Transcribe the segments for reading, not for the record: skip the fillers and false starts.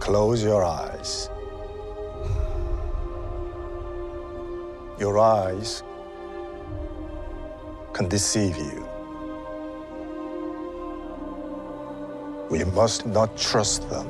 Close your eyes. Your eyes can deceive you. We must not trust them.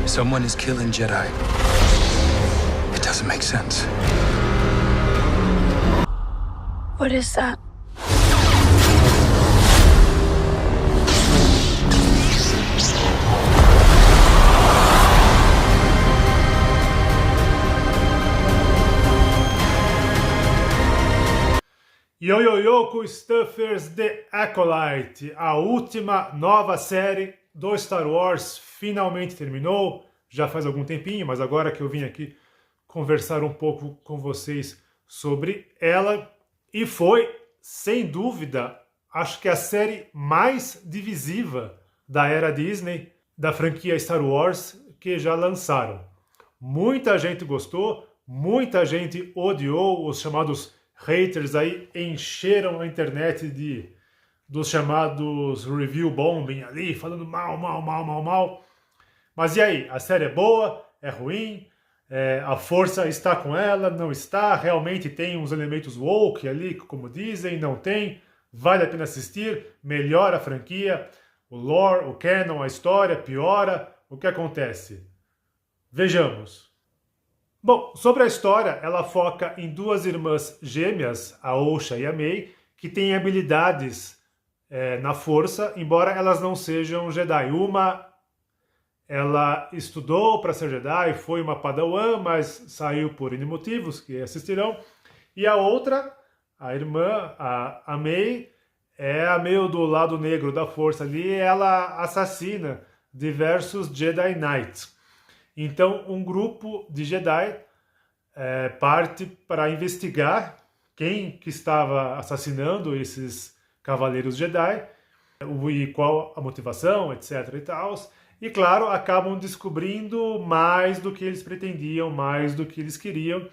Someone is killing Jedi. It doesn't make sense. What is that? Yo, yo, yo, Stuffers, The Acolyte, a última nova série do Star Wars finalmente terminou, já faz algum tempinho, mas agora que eu vim aqui conversar um pouco com vocês sobre ela, e foi, sem dúvida, acho que a série mais divisiva da era Disney, da franquia Star Wars, que já lançaram. Muita gente gostou, muita gente odiou, os chamados haters aí encheram a internet dos chamados review bombing ali, falando mal. Mas e aí? A série é boa? É ruim? A força está com ela? Não está? Realmente tem uns elementos woke ali, como dizem? Não tem? Vale a pena assistir? Melhora a franquia? O lore, o canon, a história? Piora? O que acontece? Vejamos. Bom, sobre a história, ela foca em duas irmãs gêmeas, a Osha e a May, que têm habilidades na força, embora elas não sejam Jedi. Uma, ela estudou para ser Jedi, foi uma Padawan, mas saiu por N motivos, que assistirão. E a outra, a irmã, a May, é meio do lado negro da força ali, ela assassina diversos Jedi Knights. Então, um grupo de Jedi parte para investigar quem que estava assassinando esses cavaleiros Jedi e qual a motivação, etc. e tal. E, claro, acabam descobrindo mais do que eles pretendiam, mais do que eles queriam,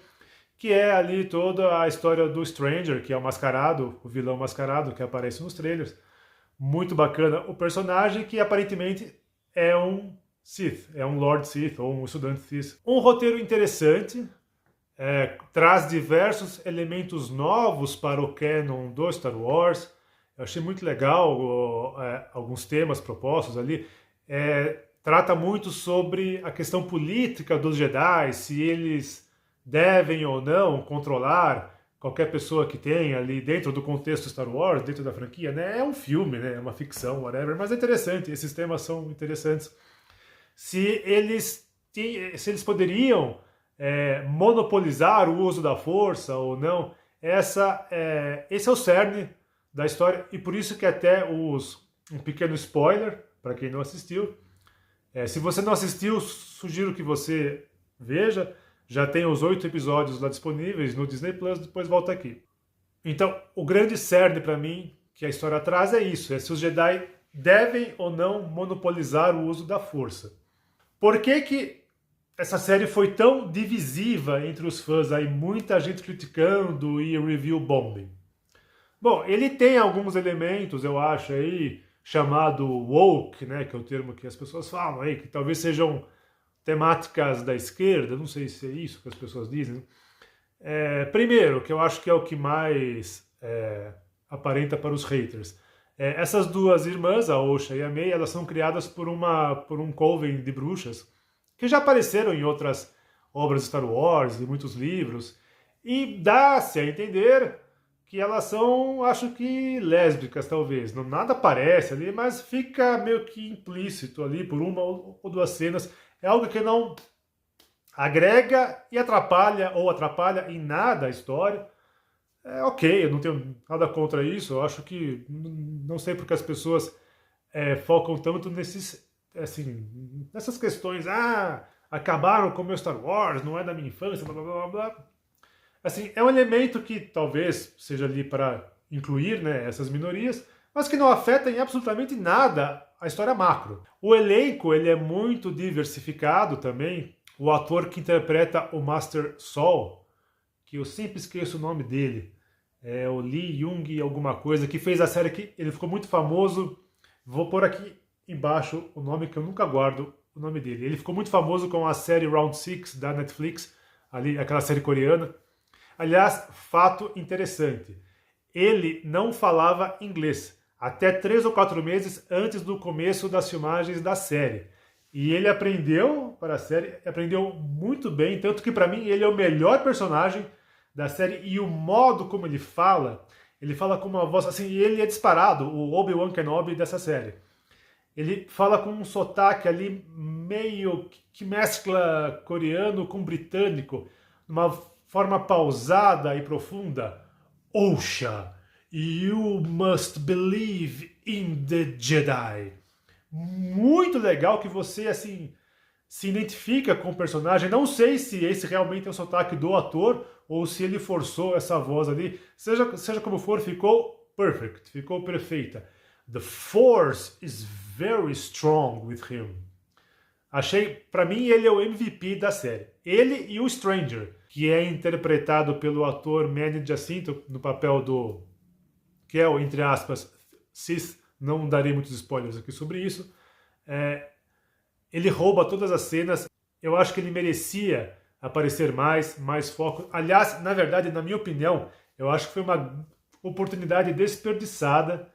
que é ali toda a história do Stranger, que é o mascarado, o vilão mascarado que aparece nos trailers. Muito bacana o personagem, que aparentemente é um Sith, é um Lord Sith ou um estudante Sith. Um roteiro interessante, traz diversos elementos novos para o canon do Star Wars. Eu achei muito legal alguns temas propostos ali. Trata muito sobre a questão política dos Jedi, se eles devem ou não controlar qualquer pessoa que tenha ali dentro do contexto Star Wars, dentro da franquia, né? É um filme, né? É uma ficção, whatever, mas é interessante, esses temas são interessantes. Se eles poderiam monopolizar o uso da força ou não, esse é o cerne da história, e por isso que até um pequeno spoiler, para quem não assistiu, se você não assistiu, sugiro que você veja, já tem os 8 episódios lá disponíveis no Disney Plus, depois volta aqui. Então, o grande cerne para mim, que a história traz é isso, se os Jedi devem ou não monopolizar o uso da força. Por que essa série foi tão divisiva entre os fãs, aí muita gente criticando e review bombing? Bom, ele tem alguns elementos, eu acho, aí, chamado woke, né, que é o termo que as pessoas falam aí, que talvez sejam temáticas da esquerda, não sei se é isso que as pessoas dizem. Primeiro, que eu acho que é o que mais aparenta para os haters. Essas duas irmãs, a Osha e a May, elas são criadas por um coven de bruxas, que já apareceram em outras obras de Star Wars, em muitos livros, e dá-se a entender que elas são, acho que, lésbicas, talvez. Nada aparece ali, mas fica meio que implícito ali por uma ou duas cenas. É algo que não agrega e atrapalha, ou atrapalha em nada a história. Ok, eu não tenho nada contra isso, eu acho que, não sei porque as pessoas focam tanto nessas questões, acabaram com o meu Star Wars, não é da minha infância, blá blá blá blá. Assim, é um elemento que talvez seja ali para incluir, né, essas minorias, mas que não afeta em absolutamente nada a história macro. O elenco ele é muito diversificado também. O ator que interpreta o Master Saul, que eu sempre esqueço o nome dele, é o Lee Jung alguma coisa, que fez a série que ele ficou muito famoso. Vou pôr aqui embaixo o nome que eu nunca guardo o nome dele. Ele ficou muito famoso com a série Round 6 da Netflix, ali, aquela série coreana. Aliás, fato interessante, ele não falava inglês até 3 ou 4 meses antes do começo das filmagens da série. E ele aprendeu para a série, aprendeu muito bem, tanto que para mim ele é o melhor personagem da série, e o modo como ele fala com uma voz assim, e ele é disparado, o Obi-Wan Kenobi dessa série. Ele fala com um sotaque ali meio que mescla coreano com britânico, uma forma pausada e profunda. Osha, you must believe in the Jedi. Muito legal que você assim se identifica com o personagem. Não sei se esse realmente é o sotaque do ator ou se ele forçou essa voz ali. Seja como for, ficou perfect, ficou perfeita. The Force is very strong with him. Achei, para mim, ele é o MVP da série. Ele e o Stranger, que é interpretado pelo ator Manny Jacinto no papel do, que é o, entre aspas, Sith. Não darei muitos spoilers aqui sobre isso. Ele rouba todas as cenas. Eu acho que ele merecia aparecer mais foco. Aliás, na verdade, na minha opinião, eu acho que foi uma oportunidade desperdiçada.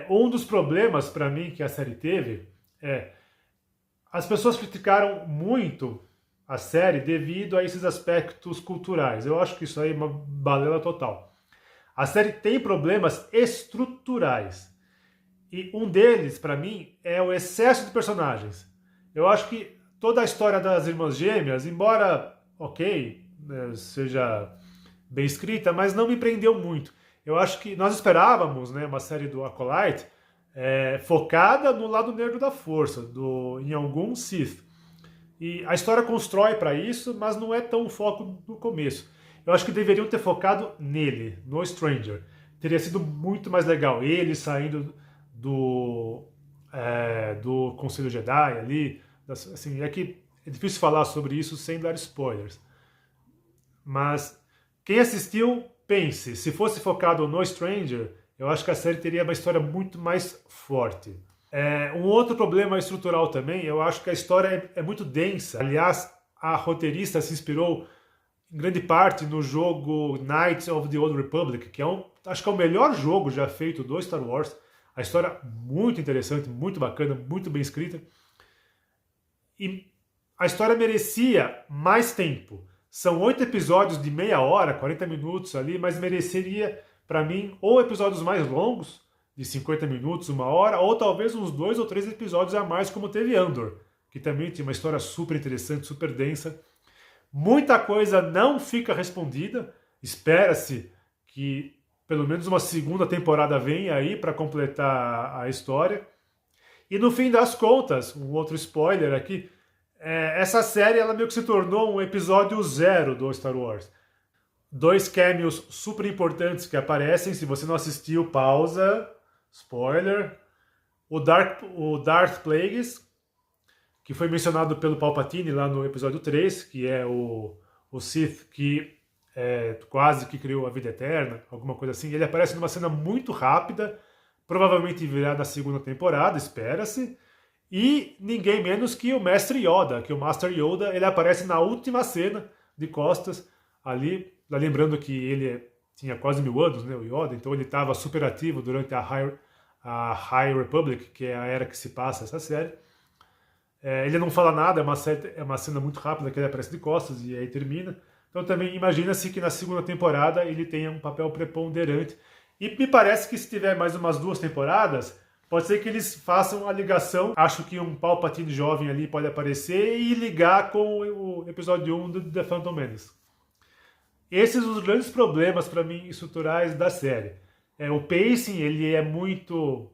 Um dos problemas para mim que a série teve as pessoas criticaram muito a série devido a esses aspectos culturais. Eu acho que isso aí é uma balela total. A série tem problemas estruturais. E um deles, para mim, é o excesso de personagens. Eu acho que toda a história das Irmãs Gêmeas, embora, seja bem escrita, mas não me prendeu muito. Eu acho que nós esperávamos, né, uma série do Acolyte focada no lado negro da força, em algum Sith. E a história constrói para isso, mas não é tão foco no começo. Eu acho que deveriam ter focado nele, no Stranger. Teria sido muito mais legal ele saindo do Conselho Jedi ali. Assim, é que é difícil falar sobre isso sem dar spoilers. Mas quem assistiu, pense, se fosse focado no Stranger, eu acho que a série teria uma história muito mais forte. Um outro problema estrutural também, eu acho que a história é muito densa. Aliás, a roteirista se inspirou em grande parte no jogo Knights of the Old Republic, que acho que é o melhor jogo já feito do Star Wars. A história muito interessante, muito bacana, muito bem escrita. E a história merecia mais tempo. São 8 episódios de meia hora, 40 minutos ali, mas mereceria, para mim, ou episódios mais longos, de 50 minutos, 1 hora, ou talvez uns 2 ou 3 episódios a mais, como teve Andor, que também tinha uma história super interessante, super densa. Muita coisa não fica respondida. Espera-se que pelo menos uma segunda temporada venha aí para completar a história. E no fim das contas, um outro spoiler aqui, essa série ela meio que se tornou um episódio 0 do Star Wars. 2 cameos super importantes que aparecem. Se você não assistiu, pausa. Spoiler. O Darth Plagueis, que foi mencionado pelo Palpatine lá no episódio 3, que é o Sith que quase que criou a vida eterna, alguma coisa assim. Ele aparece numa cena muito rápida, provavelmente virá na segunda temporada, espera-se. E ninguém menos que o Mestre Yoda, que o Master Yoda, ele aparece na última cena de costas, ali, lembrando que ele tinha quase 1000 anos, né, o Yoda, então ele estava super ativo durante a High Republic, que é a era que se passa essa série. Ele não fala nada, é uma cena muito rápida que ele aparece de costas e aí termina. Então também imagina-se que na segunda temporada ele tenha um papel preponderante. E me parece que se tiver mais umas 2 temporadas, pode ser que eles façam a ligação. Acho que um Palpatine jovem ali pode aparecer e ligar com o episódio 1 do The Phantom Menace. Esses são os grandes problemas para mim estruturais da série. O pacing, ele é muito...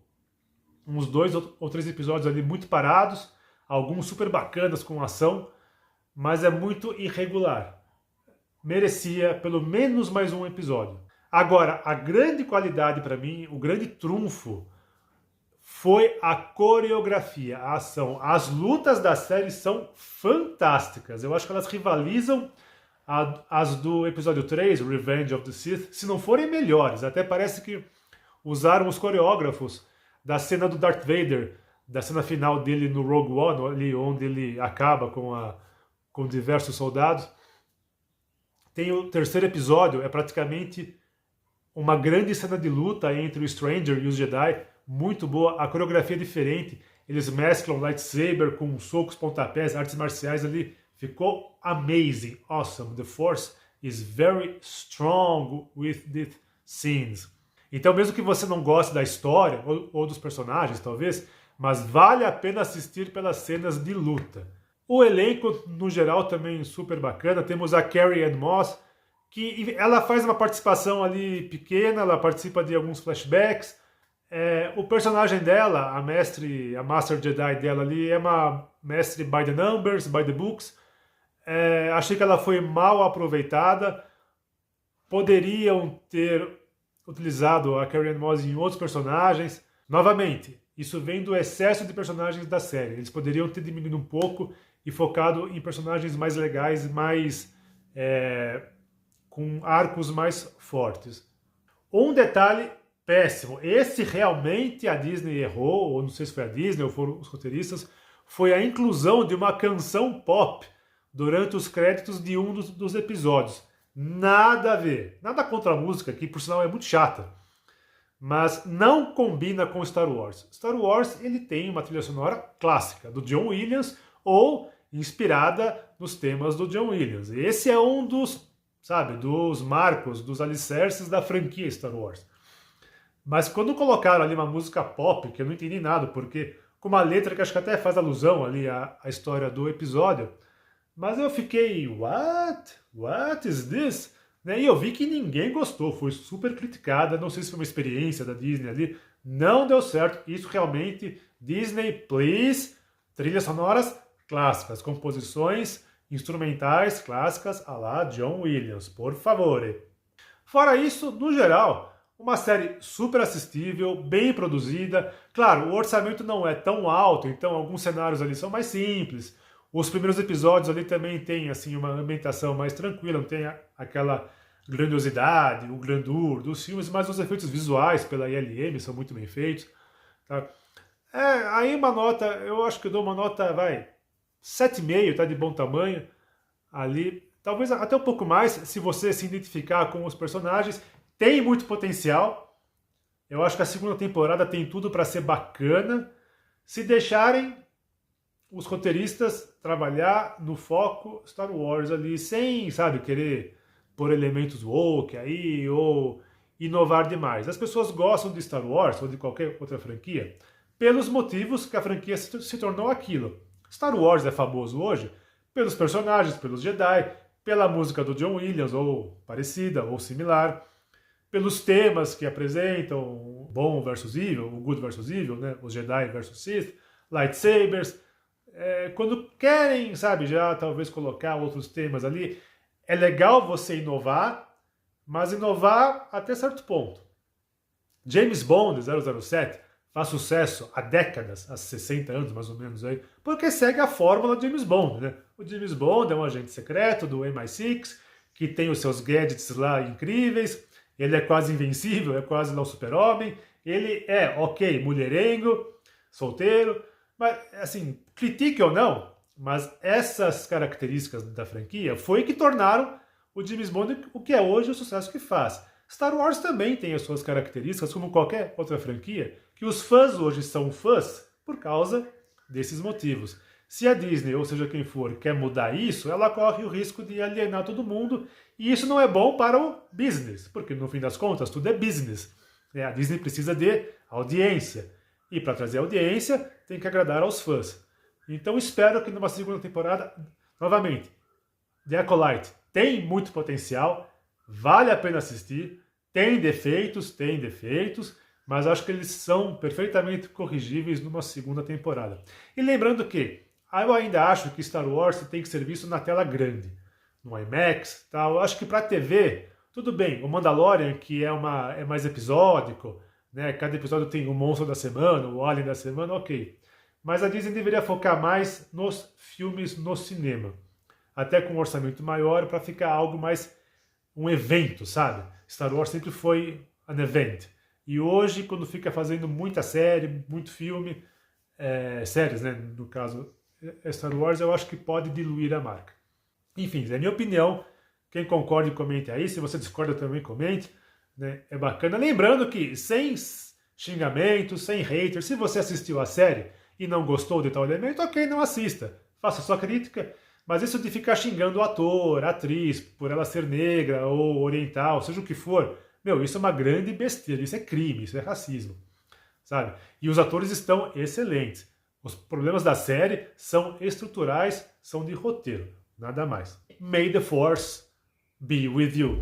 uns 2 ou 3 episódios ali muito parados, alguns super bacanas com ação, mas é muito irregular. Merecia pelo menos mais um episódio. Agora, a grande qualidade para mim, o grande trunfo, foi a coreografia, a ação. As lutas da série são fantásticas. Eu acho que elas rivalizam as do episódio 3, Revenge of the Sith, se não forem melhores. Até parece que usaram os coreógrafos da cena do Darth Vader, da cena final dele no Rogue One, ali onde ele acaba com diversos soldados. Tem o terceiro episódio, é praticamente uma grande cena de luta entre o Stranger e os Jedi, muito boa, a coreografia é diferente, eles mesclam lightsaber com socos, pontapés, artes marciais ali, ficou amazing, awesome. The Force is very strong with these scenes. Então, mesmo que você não goste da história ou dos personagens, talvez, mas vale a pena assistir pelas cenas de luta. O elenco, no geral, também super bacana. Temos a Carrie-Anne Moss, que ela faz uma participação ali pequena, ela participa de alguns flashbacks. O personagem dela, a Master Jedi dela ali, é uma mestre by the numbers, by the books. Achei que ela foi mal aproveitada. Poderiam ter utilizado a Carrie-Anne Moss em outros personagens. Novamente, isso vem do excesso de personagens da série. Eles poderiam ter diminuído um pouco e focado em personagens mais legais, com arcos mais fortes. Um detalhe péssimo, esse realmente a Disney errou, ou não sei se foi a Disney ou foram os roteiristas, foi a inclusão de uma canção pop durante os créditos de um dos episódios. Nada a ver, nada contra a música, que por sinal é muito chata, mas não combina com Star Wars. Star Wars ele tem uma trilha sonora clássica, do John Williams, ou inspirada nos temas do John Williams. Esse é um dos marcos, dos alicerces da franquia Star Wars. Mas quando colocaram ali uma música pop, que eu não entendi nada, porque com uma letra que acho que até faz alusão ali à história do episódio, mas eu fiquei, what is this? Né? E eu vi que ninguém gostou, foi super criticada, não sei se foi uma experiência da Disney ali, não deu certo. Isso realmente, Disney, please, trilhas sonoras clássicas, composições instrumentais clássicas à la John Williams, por favor. Fora isso, no geral, uma série super assistível, bem produzida. Claro, o orçamento não é tão alto, então alguns cenários ali são mais simples. Os primeiros episódios ali também tem assim, uma ambientação mais tranquila, não tem aquela grandiosidade, o grandeur dos filmes, mas os efeitos visuais pela ILM são muito bem feitos. Tá? Aí uma nota, eu acho que eu dou uma nota, 7,5, tá de bom tamanho ali. Talvez até um pouco mais, se você se identificar com os personagens. Tem muito potencial. Eu acho que a segunda temporada tem tudo para ser bacana. Se deixarem os roteiristas trabalhar no foco Star Wars ali, sem, querer pôr elementos woke aí, ou inovar demais. As pessoas gostam de Star Wars, ou de qualquer outra franquia, pelos motivos que a franquia se tornou aquilo. Star Wars é famoso hoje pelos personagens, pelos Jedi, pela música do John Williams, ou parecida, ou similar, pelos temas que apresentam, o bom versus evil, o good versus evil, né? Os Jedi versus Sith, lightsabers. Quando querem, já talvez colocar outros temas ali, é legal você inovar, mas inovar até certo ponto. James Bond 007 faz sucesso há décadas, há 60 anos mais ou menos, aí, porque segue a fórmula de James Bond. Né? O James Bond é um agente secreto do MI6, que tem os seus gadgets lá incríveis, ele é quase invencível, é quase lá o super-homem, ele é, ok, mulherengo, solteiro, mas, assim, critique ou não, mas essas características da franquia foi que tornaram o James Bond o que é hoje o sucesso que faz. Star Wars também tem as suas características, como qualquer outra franquia, que os fãs hoje são fãs por causa desses motivos. Se a Disney, ou seja quem for, quer mudar isso, ela corre o risco de alienar todo mundo, e isso não é bom para o business, porque no fim das contas tudo é business. A Disney precisa de audiência, e para trazer audiência tem que agradar aos fãs. Então espero que numa segunda temporada, novamente, The Acolyte tem muito potencial, vale a pena assistir, tem defeitos, mas acho que eles são perfeitamente corrigíveis numa segunda temporada. E lembrando que eu ainda acho que Star Wars tem que ser visto na tela grande, no IMAX, tal. Eu acho que para TV Tudo bem, o Mandalorian, que é mais episódico, né? Cada episódio tem o monstro da semana, o alien da semana, ok. Mas a Disney deveria focar mais nos filmes no cinema. Até com um orçamento maior, para ficar algo mais um evento, sabe? Star Wars sempre foi an event. E hoje, quando fica fazendo muita série, muito filme, séries, né? No caso, Star Wars, eu acho que pode diluir a marca. Enfim, é minha opinião. Quem concorda, comente aí. Se você discorda, também comente. Né? É bacana. Lembrando que sem xingamentos, sem haters, se você assistiu a série e não gostou de tal elemento, ok, não assista. Faça sua crítica. Mas isso de ficar xingando o ator, a atriz, por ela ser negra ou oriental, seja o que for, meu, isso é uma grande besteira, isso é crime, isso é racismo, sabe? E os atores estão excelentes. Os problemas da série são estruturais, são de roteiro, nada mais. May the Force be with you.